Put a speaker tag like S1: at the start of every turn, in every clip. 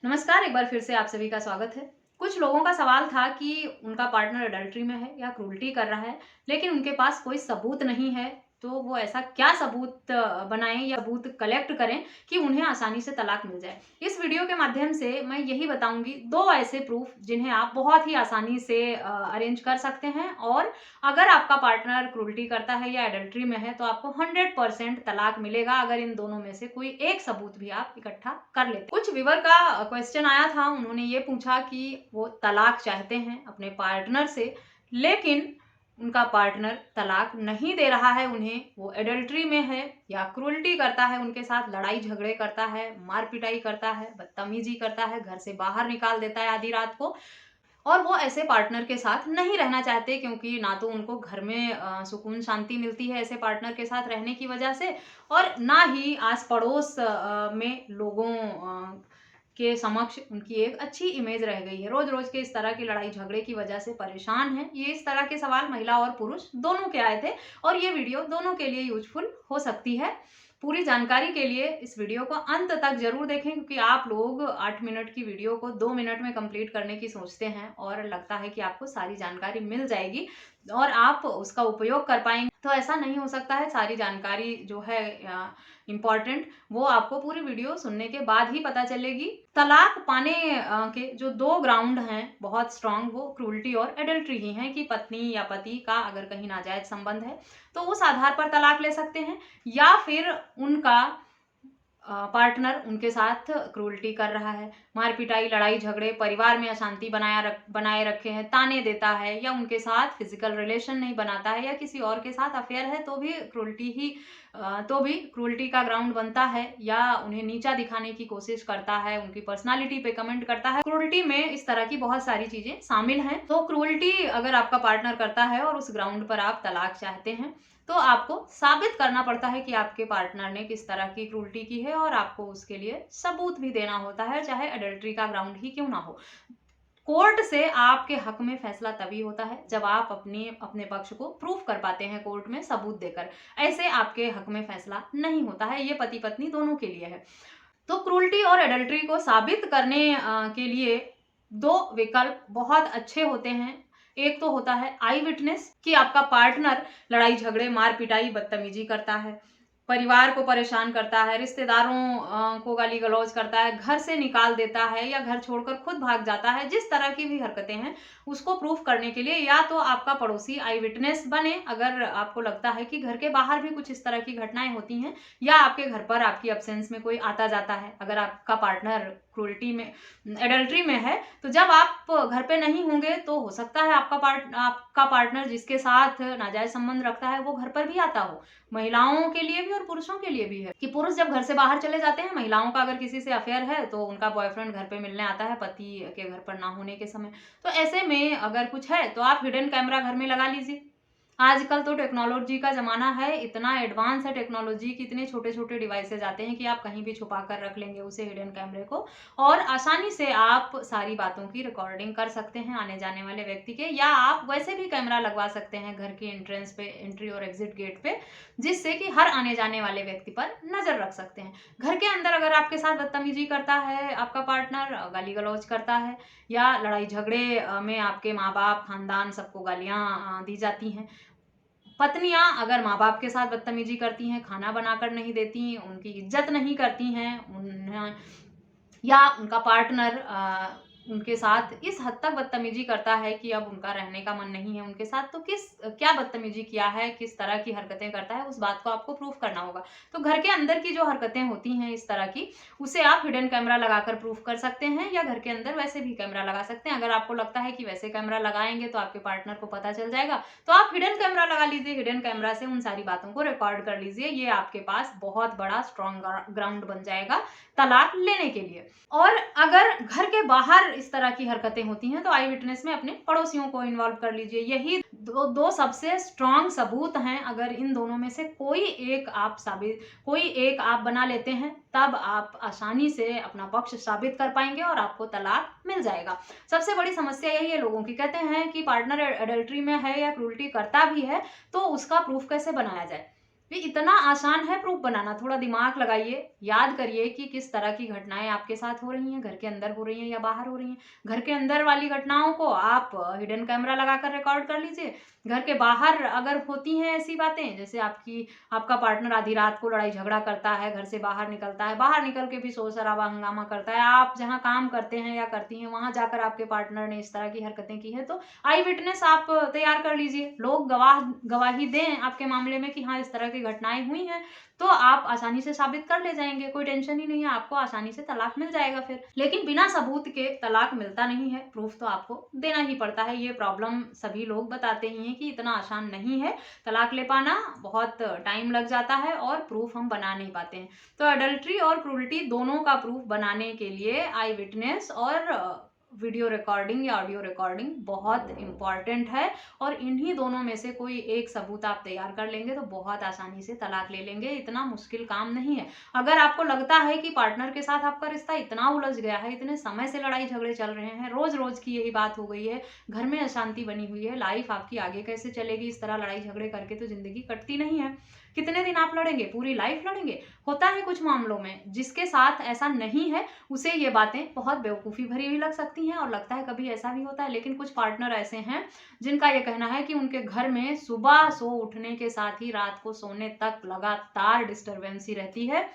S1: नमस्कार, एक बार फिर से आप सभी का स्वागत है। कुछ लोगों का सवाल था कि उनका पार्टनर अडल्ट्री में है या क्रूरटी कर रहा है, लेकिन उनके पास कोई सबूत नहीं है, तो वो ऐसा क्या सबूत बनाएँ या सबूत कलेक्ट करें कि उन्हें आसानी से तलाक मिल जाए। इस वीडियो के माध्यम से मैं यही बताऊँगी 2 ऐसे प्रूफ जिन्हें आप बहुत ही आसानी से अरेंज कर सकते हैं और अगर आपका पार्टनर क्रूरटी करता है या एडल्ट्री में है तो आपको 100% तलाक मिलेगा अगर इन दोनों में से कोई एक सबूत भी आप इकट्ठा कर लेते हैं। कुछ व्यूअर का क्वेश्चन आया था, उन्होंने ये पूछा कि वो तलाक चाहते हैं अपने पार्टनर से, लेकिन उनका पार्टनर तलाक नहीं दे रहा है उन्हें, वो एडल्ट्री में है या क्रूरटी करता है, उनके साथ लड़ाई झगड़े करता है, मार पिटाई करता है, बदतमीजी करता है, घर से बाहर निकाल देता है आधी रात को और वो ऐसे पार्टनर के साथ नहीं रहना चाहते क्योंकि ना तो उनको घर में सुकून शांति मिलती है ऐसे पार्टनर के साथ रहने की वजह से और ना ही आस पड़ोस में लोगों के समक्ष उनकी एक अच्छी इमेज रह गई है। रोज रोज के इस तरह की लड़ाई झगड़े की वजह से परेशान हैं। ये इस तरह के सवाल महिला और पुरुष दोनों के आए थे और ये वीडियो दोनों के लिए यूजफुल हो सकती है। पूरी जानकारी के लिए इस वीडियो को अंत तक जरूर देखें क्योंकि आप लोग 8 मिनट की वीडियो को 2 मिनट में कंप्लीट करने की सोचते हैं और लगता है कि आपको सारी जानकारी मिल जाएगी और आप उसका उपयोग कर पाएंगे, तो ऐसा नहीं हो सकता है। सारी जानकारी जो है इम्पॉर्टेंट वो आपको पूरी वीडियो सुनने के बाद ही पता चलेगी। तलाक पाने के जो 2 ग्राउंड हैं बहुत स्ट्रांग, वो क्रूरटी और एडल्ट्री ही हैं कि पत्नी या पति का अगर कहीं नाजायज संबंध है तो उस आधार पर तलाक ले सकते हैं या फिर उनका पार्टनर उनके साथ क्रूरटी कर रहा है, मार पिटाई, लड़ाई झगड़े, परिवार में अशांति बनाए रखे हैं, ताने देता है या उनके साथ फिजिकल रिलेशन नहीं बनाता है या किसी और के साथ अफेयर है तो भी क्रूरटी का ग्राउंड बनता है या उन्हें नीचा दिखाने की कोशिश करता है, उनकी पर्सनालिटी पे कमेंट करता है। क्रूरटी में इस तरह की बहुत सारी चीजें शामिल हैं। तो क्रूरटी अगर आपका पार्टनर करता है और उस ग्राउंड पर आप तलाक चाहते हैं तो आपको साबित करना पड़ता है कि आपके पार्टनर ने किस तरह की क्रूरटी की है और आपको उसके लिए सबूत भी देना होता है, चाहे एडल्ट्री का ग्राउंड ही क्यों ना हो। कोर्ट से आपके हक में फैसला तभी होता है जब आप अपने पक्ष को प्रूफ कर पाते हैं कोर्ट में सबूत देकर। ऐसे आपके हक में फैसला नहीं होता है। ये पति पत्नी दोनों के लिए है। तो क्रूरटी और एडल्ट्री को साबित करने के लिए 2 विकल्प बहुत अच्छे होते हैं। एक तो होता है आई विटनेस कि आपका पार्टनर लड़ाई झगड़े, मार पिटाई, बदतमीजी करता है, परिवार को परेशान करता है, रिश्तेदारों को गाली गलौज करता है, घर से निकाल देता है या घर छोड़कर खुद भाग जाता है। जिस तरह की भी हरकतें हैं उसको प्रूफ करने के लिए या तो आपका पड़ोसी आई विटनेस बने अगर आपको लगता है कि घर के बाहर भी कुछ इस तरह की घटनाएं होती हैं या आपके घर पर आपकी एब्सेंस में कोई आता जाता है। अगर आपका पार्टनर क्रूरटी में एडल्ट्री में है तो जब आप घर पे नहीं होंगे तो हो सकता है आपका पार्टनर जिसके साथ नाजायज संबंध रखता है वो घर पर भी आता हो। महिलाओं के लिए भी और पुरुषों के लिए भी है कि पुरुष जब घर से बाहर चले जाते हैं, महिलाओं का अगर किसी से अफेयर है तो उनका बॉयफ्रेंड घर पे मिलने आता है पति के घर पर ना होने के समय। तो ऐसे में अगर कुछ है तो आप हिडन कैमरा घर में लगा लीजिए। आजकल तो टेक्नोलॉजी का ज़माना है, इतना एडवांस है टेक्नोलॉजी कि इतने छोटे-छोटे डिवाइसेज़ आते हैं कि आप कहीं भी छुपा कर रख लेंगे उसे हिडन कैमरे को और आसानी से आप सारी बातों की रिकॉर्डिंग कर सकते हैं आने-जाने वाले व्यक्ति के, या आप वैसे भी कैमरा लगवा सकते हैं घर की एंट्रेंस पे, एंट्री और एग्जिट गेट पे, जिससे कि हर आने-जाने वाले व्यक्ति पर नज़र रख सकते हैं। घर के अंदर अगर आपके साथ बदतमीजी करता है आपका पार्टनर, गाली-गलौज करता है या लड़ाई झगड़े में आपके माँ-बाप, खानदान सबको गालियाँ दी जाती हैं, पत्नियां अगर माँ बाप के साथ बदतमीजी करती हैं, खाना बनाकर नहीं देती, उनकी इज्जत नहीं करती हैं, उन्हें या उनका पार्टनर उनके साथ इस हद तक बदतमीजी करता है कि अब उनका रहने का मन नहीं है उनके साथ, तो क्या बदतमीजी किया है, किस तरह की हरकतें करता है, उस बात को आपको प्रूफ करना होगा। तो घर के अंदर की जो हरकतें होती हैं इस तरह की, उसे आप हिडन कैमरा लगाकर प्रूफ कर सकते हैं या घर के अंदर वैसे भी कैमरा लगा सकते हैं। अगर आपको लगता है कि वैसे कैमरा लगाएंगे तो आपके पार्टनर को पता चल जाएगा तो आप हिडन कैमरा लगा लीजिए। हिडन कैमरा से उन सारी बातों को रिकॉर्ड कर लीजिए। ये आपके पास बहुत बड़ा स्ट्रॉन्ग ग्राउंड बन जाएगा तलाक लेने के लिए। और अगर घर के बाहर इस तरह की हरकतें होती हैं तो आई विटनेस में अपने पड़ोसियों को इन्वॉल्व कर लीजिए। यही दो सबसे स्ट्रॉन्ग सबूत हैं। अगर इन दोनों में से कोई एक आप बना लेते हैं तब आप आसानी से अपना पक्ष साबित कर पाएंगे और आपको तलाक मिल जाएगा। सबसे बड़ी समस्या यही है लोगों की, कहते हैं कि पार्टनर एडल्ट्री में है या क्रूरटी करता भी है तो उसका प्रूफ कैसे बनाया जाए। ये इतना आसान है प्रूफ बनाना, थोड़ा दिमाग लगाइए। याद करिए कि किस तरह की घटनाएं आपके साथ हो रही हैं, घर के अंदर हो रही हैं या बाहर हो रही हैं। घर के अंदर वाली घटनाओं को आप हिडन कैमरा लगाकर रिकॉर्ड कर लीजिए। घर के बाहर अगर होती हैं ऐसी बातें, जैसे आपका पार्टनर आधी रात को लड़ाई झगड़ा करता है, घर से बाहर निकलता है, बाहर निकल के भी शोर शराबा हंगामा करता है, आप जहाँ काम करते हैं या करती हैं वहां जाकर आपके पार्टनर ने इस तरह की हरकतें की है, तो आई विटनेस आप तैयार कर लीजिए। लोग गवाही दें आपके मामले में कि हाँ इस तरह की घटनाएं हुई हैं, तो आप आसानी से साबित कर ले जाएंगे, कोई टेंशन ही नहीं है, आपको आसानी से तलाक मिल जाएगा फिर। लेकिन बिना सबूत के तलाक मिलता नहीं है, प्रूफ तो आपको देना ही पड़ता है। ये प्रॉब्लम सभी लोग बताते ही हैं कि इतना आसान नहीं है, तलाक ले पाना बहुत टाइम लग जाता है और प्रूफ हम बना नहीं पाते हैं। तो अडल्ट्री और क्रूरटी दोनों का प्रूफ बनाने के लिए आई विटनेस और वीडियो रिकॉर्डिंग या ऑडियो रिकॉर्डिंग बहुत इंपॉर्टेंट है, और इन्हीं दोनों में से कोई एक सबूत आप तैयार कर लेंगे तो बहुत आसानी से तलाक ले लेंगे। इतना मुश्किल काम नहीं है। अगर आपको लगता है कि पार्टनर के साथ आपका रिश्ता इतना उलझ गया है, इतने समय से लड़ाई झगड़े चल रहे हैं, रोज रोज की यही बात हो गई है, घर में अशांति बनी हुई है, लाइफ आपकी आगे कैसे चलेगी, इस तरह लड़ाई झगड़े करके तो जिंदगी कटती नहीं है। कितने दिन आप लड़ेंगे, पूरी लाइफ लड़ेंगे। होता है कुछ मामलों में जिसके साथ ऐसा नहीं है उसे ये बातें बहुत बेवकूफ़ी भरी हुई लग सकती हैं, और लगता है कभी ऐसा भी होता है। लेकिन कुछ पार्टनर ऐसे हैं जिनका ये कहना है कि उनके घर में सुबह सो उठने के साथ ही रात को सोने तक लगातार डिस्टर्बेंस ही रहती है,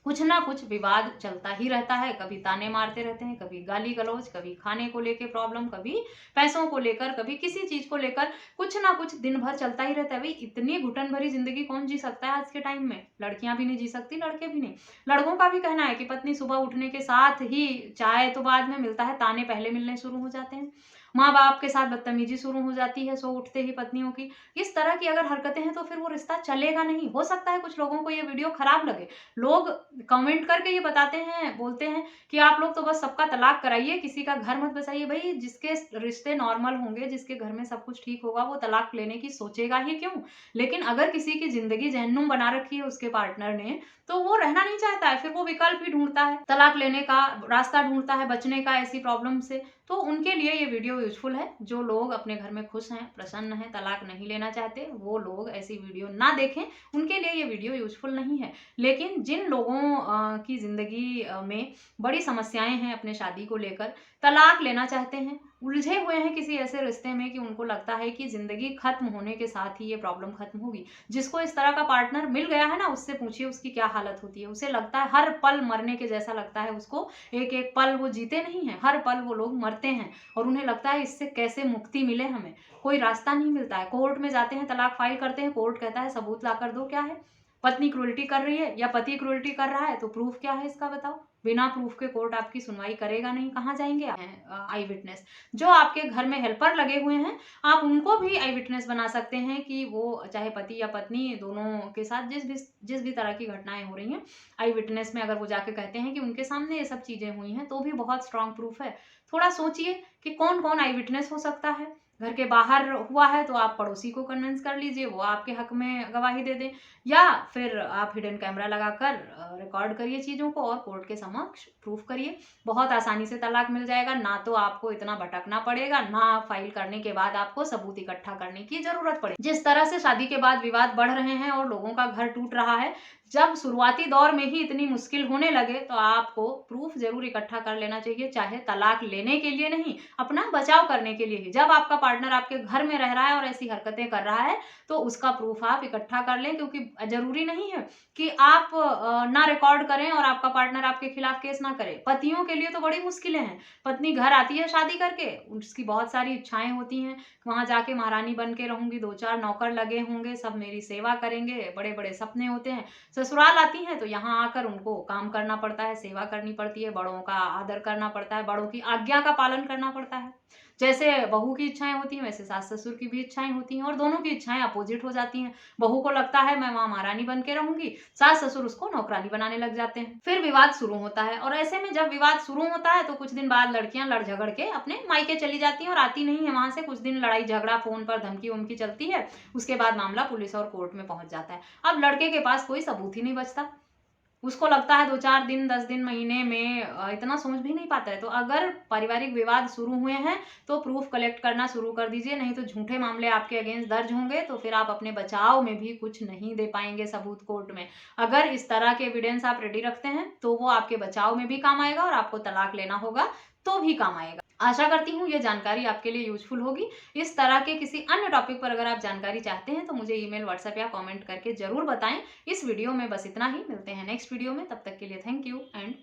S1: कुछ ना कुछ विवाद चलता ही रहता है। कभी ताने मारते रहते हैं, कभी गाली गलौज, कभी खाने को लेकर प्रॉब्लम, कभी पैसों को लेकर, कभी किसी चीज को लेकर, कुछ ना कुछ दिन भर चलता ही रहता है। भाई इतनी घुटन भरी जिंदगी कौन जी सकता है आज के टाइम में? लड़कियां भी नहीं जी सकती, लड़के भी नहीं। लड़कों का भी कहना है कि पत्नी सुबह उठने के साथ ही, चाय तो बाद में मिलता है, ताने पहले मिलने शुरू हो जाते हैं, माँ बाप के साथ बदतमीजी शुरू हो जाती है सो उठते ही पत्नियों की। इस तरह की अगर हरकतें हैं तो फिर वो रिश्ता चलेगा नहीं। हो सकता है कुछ लोगों को ये वीडियो खराब लगे, लोग कमेंट करके ये बताते हैं, बोलते हैं कि आप लोग तो बस सबका तलाक कराइए, किसी का घर मत बसाइए। भाई जिसके रिश्ते नॉर्मल होंगे, जिसके घर में सब कुछ ठीक होगा, वो तलाक लेने की सोचेगा ही क्यों? लेकिन अगर किसी की जिंदगी जहन्नुम बना रखी है उसके पार्टनर ने, तो वो रहना नहीं चाहता है, फिर वो विकल्प ही ढूंढता है, तलाक लेने का रास्ता ढूंढता है बचने का ऐसी प्रॉब्लम से। तो उनके लिए ये वीडियो यूजफुल है। जो लोग अपने घर में खुश हैं, प्रसन्न हैं, तलाक नहीं लेना चाहते, वो लोग ऐसी वीडियो ना देखें, उनके लिए ये वीडियो यूजफुल नहीं है। लेकिन जिन लोगों की जिंदगी में बड़ी समस्याएं हैं अपने शादी को लेकर, तलाक लेना चाहते हैं, उलझे हुए हैं किसी ऐसे रिश्ते में कि उनको लगता है कि जिंदगी खत्म होने के साथ ही ये प्रॉब्लम खत्म होगी, जिसको इस तरह का पार्टनर मिल गया है ना, उससे पूछिए उसकी क्या हालत होती है। उसे लगता है हर पल मरने के जैसा लगता है उसको, एक एक पल वो जीते नहीं है, हर पल वो लोग मरते हैं, और उन्हें लगता है इससे कैसे मुक्ति मिले, हमें कोई रास्ता नहीं मिलता है। कोर्ट में जाते हैं, तलाक फाइल करते हैं, कोर्ट कहता है सबूत ला कर दो। क्या है? पत्नी क्रूरटी कर रही है या पति क्रूरटी कर रहा है, तो प्रूफ क्या है इसका बताओ? बिना प्रूफ के कोर्ट आपकी सुनवाई करेगा नहीं। कहाँ जाएंगे आई विटनेस? जो आपके घर में हेल्पर लगे हुए हैं, आप उनको भी आई विटनेस बना सकते हैं कि वो चाहे पति या पत्नी, दोनों के साथ जिस भी तरह की घटनाएं हो रही हैं, आई विटनेस में अगर वो जाके कहते हैं कि उनके सामने ये सब चीजें हुई हैं, तो भी बहुत स्ट्रांग प्रूफ है। थोड़ा सोचिए कि कौन कौन आई विटनेस हो सकता है। घर के बाहर हुआ है तो आप पड़ोसी को कन्विंस कर लीजिए, वो आपके हक में गवाही दे दें, या फिर आप हिडन कैमरा लगाकर रिकॉर्ड करिए चीज़ों को और कोर्ट के समक्ष प्रूफ करिए। बहुत आसानी से तलाक मिल जाएगा, ना तो आपको इतना भटकना पड़ेगा, ना फाइल करने के बाद आपको सबूत इकट्ठा करने की जरूरत पड़ेगी। जिस तरह से शादी के बाद विवाद बढ़ रहे हैं और लोगों का घर टूट रहा है, जब शुरुआती दौर में ही इतनी मुश्किल होने लगे तो आपको प्रूफ जरूर इकट्ठा कर लेना चाहिए, चाहे तलाक लेने के लिए नहीं, अपना बचाव करने के लिए ही। जब आपका पार्टनर आपके घर में रह रहा है और ऐसी हरकतें कर रहा है, तो उसका प्रूफ आप इकट्ठा कर लें, क्योंकि जरूरी नहीं है कि आप ना रिकॉर्ड करें और आपका पार्टनर आपके खिलाफ केस ना करे। पतियों के लिए तो बड़ी मुश्किलें हैं। पत्नी घर आती है शादी करके, उसकी बहुत सारी इच्छाएं होती हैं, वहां जाके महारानी बन के रहूंगी, 2-4 नौकर लगे होंगे, सब मेरी सेवा करेंगे, बड़े बड़े सपने होते हैं। ससुराल आती हैं तो यहाँ आकर उनको काम करना पड़ता है, सेवा करनी पड़ती है, बड़ों का आदर करना पड़ता है, बड़ों की आज्ञा का पालन करना पड़ता है। जैसे बहू की इच्छाएं होती हैं, वैसे सास ससुर की भी इच्छाएं होती हैं, और दोनों की इच्छाएं अपोजिट हो जाती हैं। बहू को लगता है मैं वहां महारानी बन के रहूंगी, सास ससुर उसको नौकरानी बनाने लग जाते हैं। फिर विवाद शुरू होता है, और ऐसे में जब विवाद शुरू होता है तो कुछ दिन बाद लड़कियां लड़ झगड़ के अपने मायके चली जाती हैं और आती नहीं है वहां से। कुछ दिन लड़ाई झगड़ा, फोन पर धमकी वमकी चलती है, उसके बाद मामला पुलिस और कोर्ट में पहुंच जाता है। अब लड़के के पास कोई सबूत ही नहीं बचता। उसको लगता है 2-4 दिन, 10 दिन, महीने में इतना सोच भी नहीं पाता है। तो अगर पारिवारिक विवाद शुरू हुए हैं, तो प्रूफ़ कलेक्ट करना शुरू कर दीजिए, नहीं तो झूठे मामले आपके अगेंस्ट दर्ज होंगे, तो फिर आप अपने बचाव में भी कुछ नहीं दे पाएँगे सबूत कोर्ट में। अगर इस तरह के एविडेंस आप रेडी रखते हैं, तो वो आपके बचाव में भी काम आएगा और आपको तलाक लेना होगा, तो भी काम आएगा। आशा करती हूँ ये जानकारी आपके लिए यूज़फुल होगी। इस तरह के किसी अन्य टॉपिक पर अगर आप जानकारी चाहते हैं, तो मुझे ईमेल, व्हाट्सएप या कमेंट करके ज़रूर बताएँ। इस वीडियो में बस इतना ही, मिलते हैं नेक्स्ट वीडियो में, तब तक के लिए थैंक यू एंड